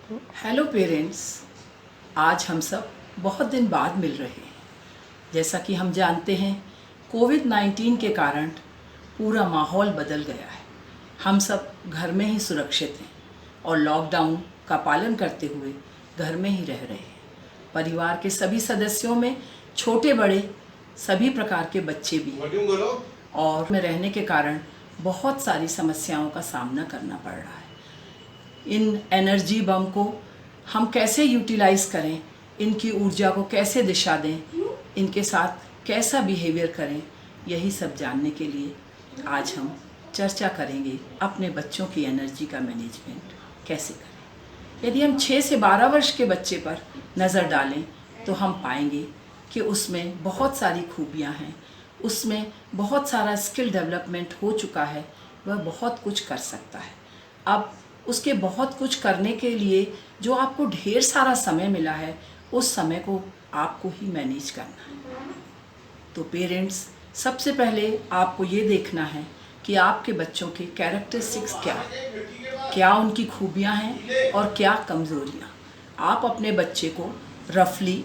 Hello parents, आज हम सब बहुत दिन बाद मिल रहे हैं। जैसा कि हम जानते हैं, कोविड-19 के कारण पूरा माहौल बदल गया है। हम सब घर में ही सुरक्षित हैं और लॉकडाउन का पालन करते हुए घर में ही रह रहे हैं। परिवार के सभी सदस्यों में छोटे बड़े सभी प्रकार के बच्चे भी हैं और में रहने के कारण बहुत सारी समस्याओं का सामना करना पड़ रहा है। इन एनर्जी बम को हम कैसे यूटिलाइज़ करें, इनकी ऊर्जा को कैसे दिशा दें, इनके साथ कैसा बिहेवियर करें, यही सब जानने के लिए आज हम चर्चा करेंगे अपने बच्चों की एनर्जी का मैनेजमेंट कैसे करें। यदि हम 6 से 12 वर्ष के बच्चे पर नज़र डालें तो हम पाएंगे कि उसमें बहुत सारी खूबियाँ हैं, उसमें बहुत सारा स्किल डेवलपमेंट हो चुका है, वह बहुत कुछ कर सकता है। अब उसके बहुत कुछ करने के लिए जो आपको ढेर सारा समय मिला है, उस समय को आपको ही मैनेज करना है। तो पेरेंट्स, सबसे पहले आपको ये देखना है कि आपके बच्चों के कैरेक्टरिस्टिक्स क्या हैं, क्या उनकी खूबियाँ हैं और क्या कमज़ोरियाँ। आप अपने बच्चे को रफली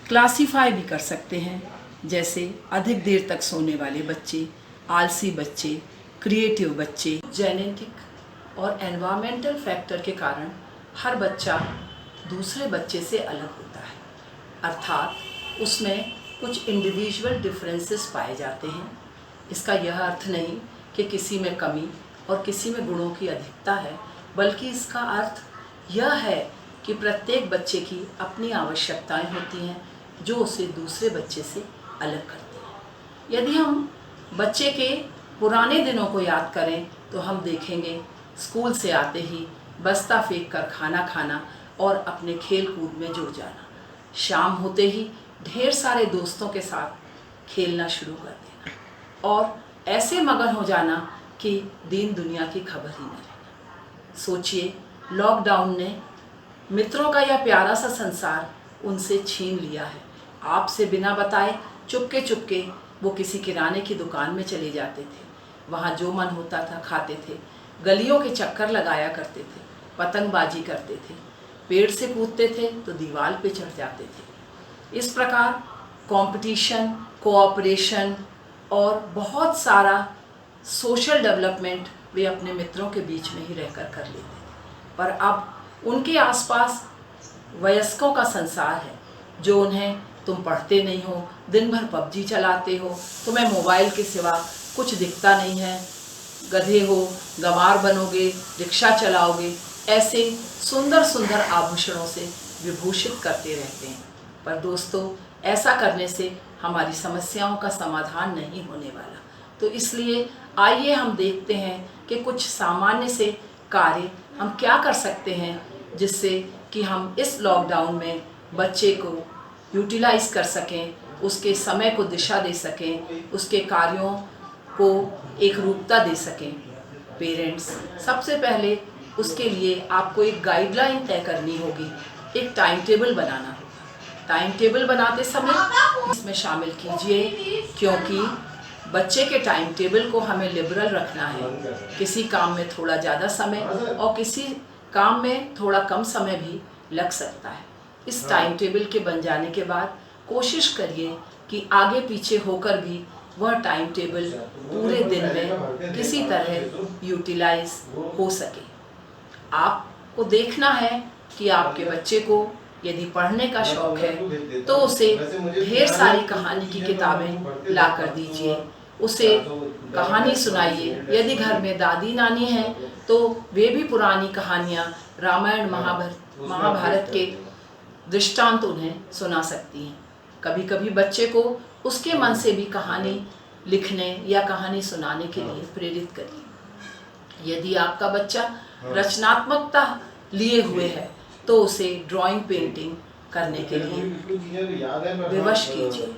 क्लासीफाई भी कर सकते हैं, जैसे अधिक देर तक सोने वाले बच्चे, आलसी बच्चे, क्रिएटिव बच्चे। जेनेटिक और एनवायरमेंटल फैक्टर के कारण हर बच्चा दूसरे बच्चे से अलग होता है, अर्थात उसमें कुछ इंडिविजुअल डिफरेंसेस पाए जाते हैं। इसका यह अर्थ नहीं कि किसी में कमी और किसी में गुणों की अधिकता है, बल्कि इसका अर्थ यह है कि प्रत्येक बच्चे की अपनी आवश्यकताएं होती हैं जो उसे दूसरे बच्चे से अलग करती हैं। यदि हम बच्चे के पुराने दिनों को याद करें तो हम देखेंगे स्कूल से आते ही बस्ता फेंक कर खाना खाना और अपने खेल कूद में जुड़ जाना, शाम होते ही ढेर सारे दोस्तों के साथ खेलना शुरू कर देना और ऐसे मगन हो जाना कि दीन दुनिया की खबर ही न रहना। सोचिए, लॉकडाउन ने मित्रों का यह प्यारा सा संसार उनसे छीन लिया है। आपसे बिना बताए चुपके चुपके वो किसी किराने की दुकान में चले जाते थे, वहाँ जो मन होता था खाते थे, गलियों के चक्कर लगाया करते थे, पतंगबाजी करते थे, पेड़ से कूदते थे तो दीवार पे चढ़ जाते थे। इस प्रकार कंपटीशन, कोऑपरेशन और बहुत सारा सोशल डेवलपमेंट वे अपने मित्रों के बीच में ही रहकर कर लेते थे। पर अब उनके आसपास वयस्कों का संसार है जो उन्हें, तुम पढ़ते नहीं हो, दिन भर पबजी चलाते हो, तुम्हें मोबाइल के सिवा कुछ दिखता नहीं है, गधे हो, गंवार बनोगे, रिक्शा चलाओगे, ऐसे सुंदर सुंदर आभूषणों से विभूषित करते रहते हैं। पर दोस्तों, ऐसा करने से हमारी समस्याओं का समाधान नहीं होने वाला। तो इसलिए आइए हम देखते हैं कि कुछ सामान्य से कार्य हम क्या कर सकते हैं जिससे कि हम इस लॉकडाउन में बच्चे को यूटिलाइज़ कर सकें, उसके समय को दिशा दे सकें, उसके कार्यों को एक रूपता दे सकें। पेरेंट्स, सबसे पहले उसके लिए आपको एक गाइडलाइन तय करनी होगी, एक टाइम टेबल बनाना होगा। टाइम टेबल बनाते समय इसमें शामिल कीजिए, क्योंकि बच्चे के टाइम टेबल को हमें लिबरल रखना है। किसी काम में थोड़ा ज़्यादा समय और किसी काम में थोड़ा कम समय भी लग सकता है। इस टाइम टेबल के बन जाने के बाद कोशिश करिए कि आगे पीछे होकर भी वह टाइम टेबल पूरे दिन में किसी तरह यूटिलाइज हो सके। आपको देखना है कि आपके बच्चे को यदि पढ़ने का शौक़ है तो उसे ढेर सारी कहानी की किताबें ला कर दीजिए, उसे कहानी सुनाइए। यदि घर में दादी नानी हैं तो वे भी पुरानी कहानियाँ, रामायण महाभारत के दृष्टांत उन्हें सुना सकती हैं। कभी कभी बच्चे को उसके मन से भी कहानी लिखने या कहानी सुनाने के लिए प्रेरित करिए। यदि आपका बच्चा रचनात्मकता लिए हुए है तो उसे ड्राइंग, पेंटिंग करने के लिए विवश कीजिए।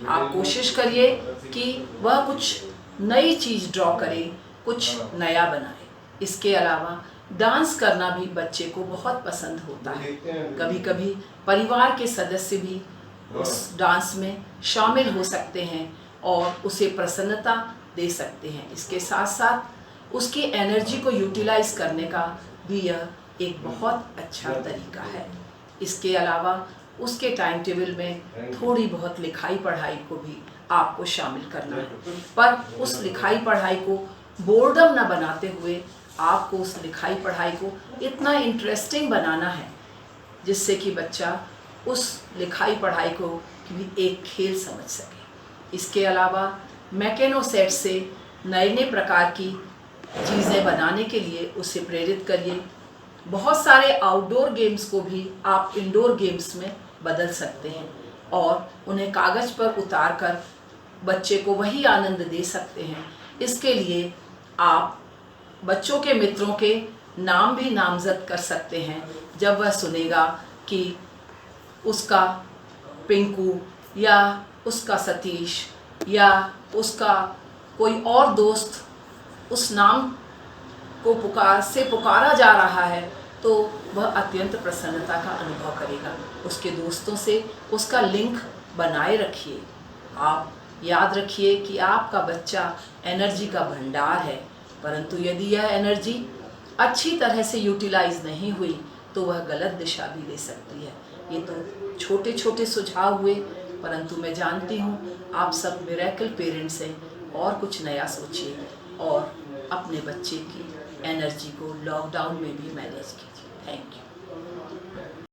आप कोशिश करिए कि वह कुछ नई चीज़ ड्रॉ करे, कुछ नया बनाए। इसके अलावा डांस करना भी बच्चे को बहुत पसंद होता है। कभी कभी परिवार के सदस्य भी उस डांस में शामिल हो सकते हैं और उसे प्रसन्नता दे सकते हैं। इसके साथ साथ उसकी एनर्जी को यूटिलाइज़ करने का भी यह एक बहुत अच्छा तरीका है। इसके अलावा उसके टाइम टेबल में थोड़ी बहुत लिखाई पढ़ाई को भी आपको शामिल करना है, पर उस लिखाई पढ़ाई को बोर्डम न बनाते हुए आपको उस लिखाई पढ़ाई को इतना इंटरेस्टिंग बनाना है जिससे कि बच्चा उस लिखाई पढ़ाई को भी एक खेल समझ सके। इसके अलावा मैकेनो सेट से नए नए प्रकार की चीज़ें बनाने के लिए उसे प्रेरित करिए। बहुत सारे आउटडोर गेम्स को भी आप इंडोर गेम्स में बदल सकते हैं और उन्हें कागज़ पर उतार कर बच्चे को वही आनंद दे सकते हैं। इसके लिए आप बच्चों के मित्रों के नाम भी नामज़द कर सकते हैं। जब वह सुनेगा कि उसका पिंकू या उसका सतीश या उसका कोई और दोस्त उस नाम को पुकारा जा रहा है, तो वह अत्यंत प्रसन्नता का अनुभव करेगा। उसके दोस्तों से उसका लिंक बनाए रखिए। आप याद रखिए कि आपका बच्चा एनर्जी का भंडार है, परंतु यदि यह एनर्जी अच्छी तरह से यूटिलाइज नहीं हुई तो वह गलत दिशा भी ले सकती है। ये तो छोटे छोटे सुझाव हुए, परंतु मैं जानती हूँ आप सब मिरेकल पेरेंट्स हैं। और कुछ नया सोचिए और अपने बच्चे की एनर्जी को लॉकडाउन में भी मैनेज कीजिए। Thank you.